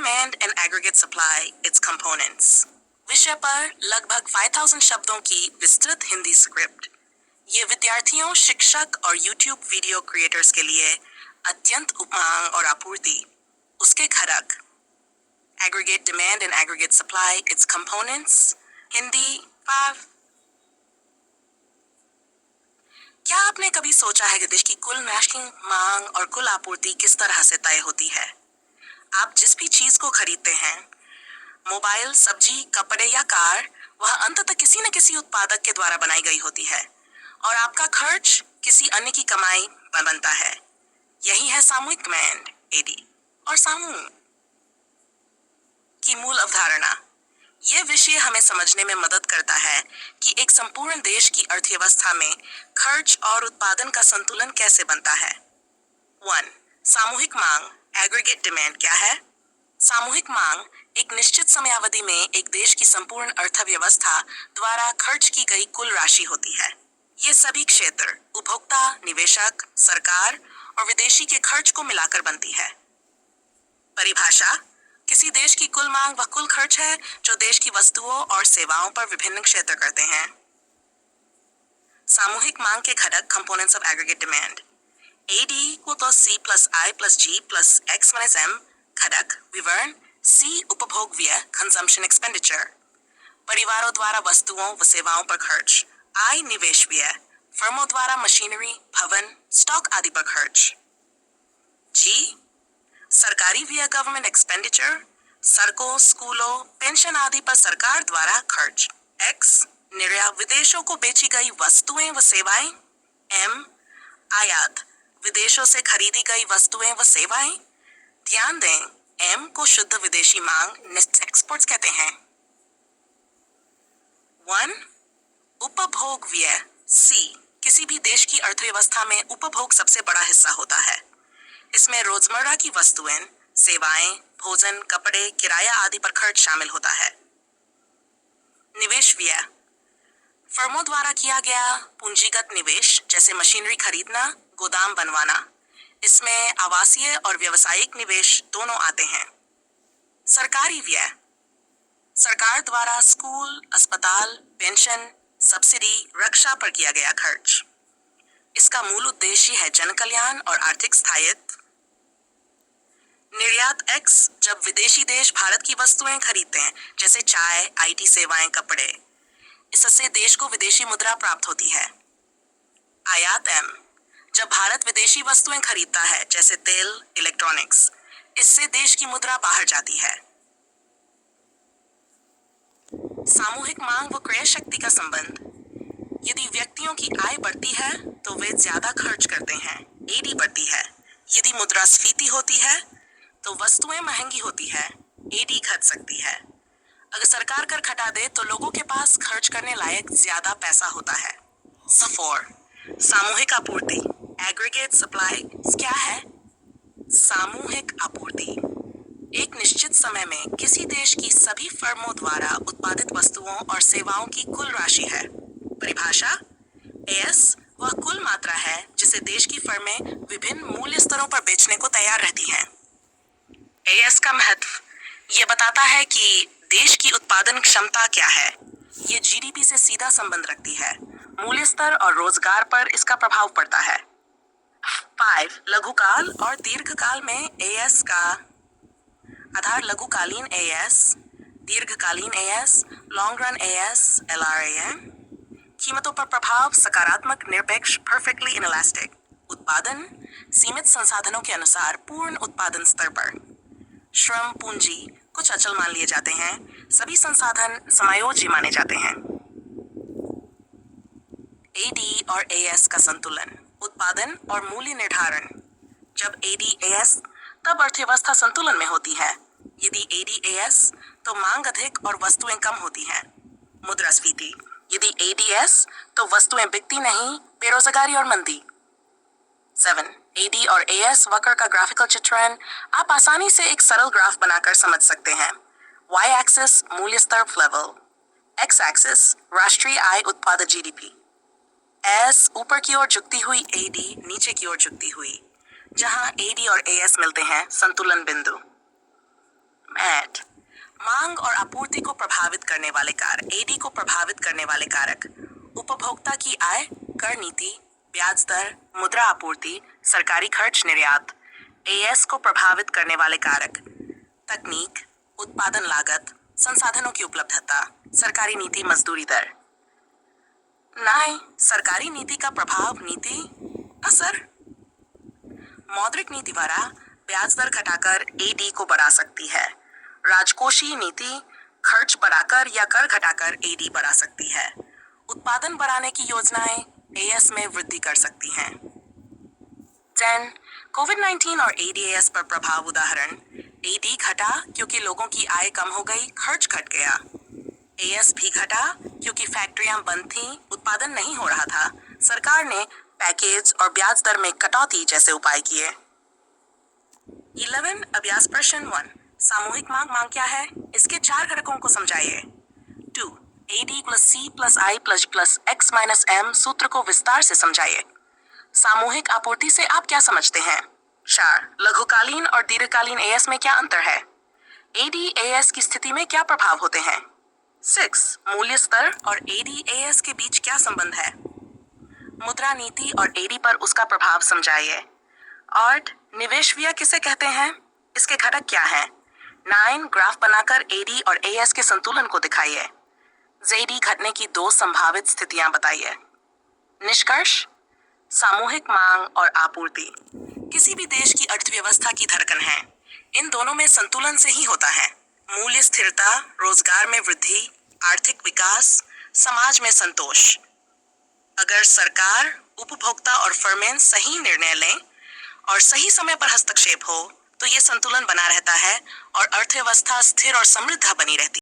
demand and aggregate supply, its components विषय पर लगभग 5000 शब्दों की विस्तृत हिंदी स्क्रिप्ट। ये विद्यार्थियों, शिक्षक और YouTube वीडियो क्रिएटर्स के लिए अत्यंत मांग और आपूर्ति, उसके घटक aggregate demand and aggregate supply, its components, Hindi 5। क्या आपने कभी सोचा है कि देश की कुल नेशनल मांग और कुल आपूर्ति किस तरह से तय होती है? आप जिस भी चीज को खरीदते हैं, मोबाइल, सब्जी, कपड़े या कार, वह अंततः किसी न किसी उत्पादक के द्वारा बनाई गई होती है और आपका खर्च किसी अन्य की कमाई पर बनता है। यही है सामूहिक डिमांड एडी और समूह की मूल अवधारणा। यह विषय हमें समझने में मदद करता है कि एक संपूर्ण देश की अर्थव्यवस्था में खर्च और उत्पादन का संतुलन कैसे बनता है। 1. सामूहिक मांग एग्रीगेट डिमांड क्या है? सामूहिक मांग एक निश्चित समयावधि में एक देश की संपूर्ण अर्थव्यवस्था द्वारा खर्च की गई कुल राशि होती है। ये सभी क्षेत्र, उपभोक्ता, निवेशक, सरकार और विदेशी के खर्च को मिलाकर बनती है। परिभाषा: किसी देश की कुल मांग वह कुल खर्च है जो देश की वस्तुओं और सेवाओं पर विभिन्न क्षेत्र करते हैं। सामूहिक मांग के घटक components of aggregate demand. AD = C + I + G + X - M। घटक विवरण: C उपभोग व्यय कंजम्पशन एक्सपेंडिचर, परिवारों द्वारा वस्तुओं व सेवाओं पर खर्च। I निवेश व्यय, फर्मों द्वारा मशीनरी, भवन, स्टॉक आदि पर खर्च। G सरकारी व्यय गवर्नमेंट एक्सपेंडिचर, सड़कों, स्कूलों, पेंशन आदि पर सरकार द्वारा खर्च। X निर्यात, विदेशों को बेची गई वस्तुएं व सेवाएं। M आयात, विदेशों से खरीदी गई वस्तुएं व सेवाएं। ध्यान दें, M को शुद्ध विदेशी मांग नेट एक्सपोर्ट्स कहते हैं। 1. उपभोग व्यय C किसी भी देश की अर्थव्यवस्था में उपभोग सबसे बड़ा हिस्सा होता है। इसमें रोजमर्रा की वस्तुएं, सेवाएं, भोजन, कपड़े, किराया आदि पर खर्च शामिल होता है। निवेश व्यय फर्मों द्वारा किया गया पूंजीगत निवेश, जैसे मशीनरी खरीदना, गोदाम बनवाना। इसमें आवासीय और व्यावसायिक निवेश दोनों आते हैं। सरकारी व्यय सरकार द्वारा स्कूल, अस्पताल, पेंशन, सब्सिडी, रक्षा पर किया गया खर्च। इसका मूल उद्देश्य है जन कल्याण और आर्थिक स्थायित्व। निर्यात X जब विदेशी देश भारत की वस्तुएं खरीदते हैं, जैसे चाय, IT सेवाएं, कपड़े, इससे देश को विदेशी मुद्रा प्राप्त होती है। आयात M जब भारत विदेशी वस्तुएं खरीदता है, जैसे तेल, इलेक्ट्रॉनिक्स, इससे देश की मुद्रा बाहर जाती है। सामूहिक मांग व क्रय शक्ति का संबंध। यदि व्यक्तियों की आय बढ़ती है तो वे ज्यादा खर्च करते हैं, AD बढ़ती है। यदि मुद्रास्फीति होती है तो वस्तुएं महंगी होती है, AD घट सकती है। अगर सरकार कर घटा दे तो लोगों के पास खर्च करने लायक ज्यादा पैसा होता है। 4. सामूहिक आपूर्ति एग्रीगेट सप्लाई क्या है? सामूहिक आपूर्ति एक निश्चित समय में किसी देश की सभी फर्मों द्वारा उत्पादित वस्तुओं और सेवाओं की कुल राशि है। परिभाषा: AS वह कुल मात्रा है जिसे देश की फर्में विभिन्न मूल्य स्तरों पर बेचने को तैयार रहती हैं। AS का महत्व ये बताता है कि देश की उत्पादन क्षमता क्या है। ये GDP से सीधा संबंध रखती है। मूल्य स्तर और रोजगार पर इसका प्रभाव पड़ता है। 5. लघुकाल और दीर्घकाल में AS का आधार लघुकालीन AS, दीर्घकालीन AS, long run AS, LRAM। कीमतों पर प्रभाव सकारात्मक, निरपेक्ष, परफेक्टली इनलास्टिक। उत्पादन सीमित संसाधनों के अनुसार पूर्ण उत्पादन स्तर पर। श्रम, पूंजी कुछ अचल मान लिए जाते हैं, सभी संसाधन समायोज्य माने जाते हैं। AD और AS का संतुलन। उत्पादन और मूल्य निर्धारण। जब AD AS तब अर्थव्यवस्था संतुलन में होती है। यदि AD AS तो मांग अधिक और वस्तुएं कम होती हैं। मुद्रास्फीति यदि ADS तो वस्तुएं बिकती नहीं, बेरोजगारी और मंदी। 7. AD और AS वक्र का ग्राफिकल चित्रण आप आसानी से एक सरल ग्राफ बनाकर समझ सकते हैं। Y एक्सिस मूल्य स्तर लेवल, X एक्सिस राष्ट्रीय आय उत्पादक GDP, S ऊपर की ओर झुकती हुई, AD नीचे की ओर झुकती हुई। जहां AD और AS मिलते हैं, संतुलन बिंदु। मांग और आपूर्ति को प्रभावित करने वाले कारक, एडी को प्रभावित करने वाले कारक, उपभोक्ता की आय, कर नीति, ब्याज दर, मुद्रा आपूर्ति, सरकारी खर्च, निर्यात। एएस को प्रभावित करने वाले कारक, तकनीक, उत्पादन लागत, संसाधनों की उपलब्धता, सरकारी नीति, मजदूरी दर। नहीं, सरकारी नीति का प्रभाव नीति असर। मौद्रिक नीति द्वारा ब्याज दर घटाकर एडी को बढ़ा सकती है। राजकोषीय नीति खर्च बढ़ाकर या कर घटाकर एडी बढ़ा सकती है। उत्पादन बढ़ाने की योजनाएं एएस में वृद्धि कर सकती हैं। 10. कोविड-19 और एडीएस पर प्रभाव उदाहरण। एडी घटा क्योंकि लोगों की आय कम हो गई, खर्च घट गया। एएस भी घटा क्योंकि फैक्ट्रियां बंद थीं, उत्पादन नहीं हो रहा था। सरकार ने पैकेज और ब्याज दर में कटौती जैसे उपाय किए। 11. अभ्यास प्रश्न 1. सामूहिक मांग क्या है? इसके 4 घटकों को समझाइए। 2. AD + C + I + X - M सूत्र को विस्तार से समझाइए। सामूहिक आपूर्ति से आप क्या समझते हैं? 4. लघुकालीन और दीर्घकालीन एएस में क्या अंतर है? एडी एएस की स्थिति में क्या प्रभाव होते हैं? 6. मूल्य स्तर और एडी एएस के बीच क्या संबंध है? मुद्रा नीति और एडी पर उसका प्रभाव समझाइए। 8. निवेश व्यय किसे कहते हैं? इसके घटक क्या हैं? 9. ग्राफ बनाकर एडी और एएस के संतुलन को दिखाइए। जेडी घटने की 2 संभावित स्थितियां बताइए। निष्कर्ष: सामूहिक मांग और आपूर्ति किसी भी देश की अर्थव्यवस्था की धड़कन है। इन दोनों में संतुलन से ही होता है। मूल्य स्थिरता, रोजगार में वृद्धि, आर्थिक विकास, समाज में संतोष। अगर सरकार, उपभोक्ता और फर्में सही निर्णय लें और सही समय पर हस्तक्षेप हो तो ये संतुलन बना रहता है और अर्थव्यवस्था स्थिर और समृद्ध बनी रहती है।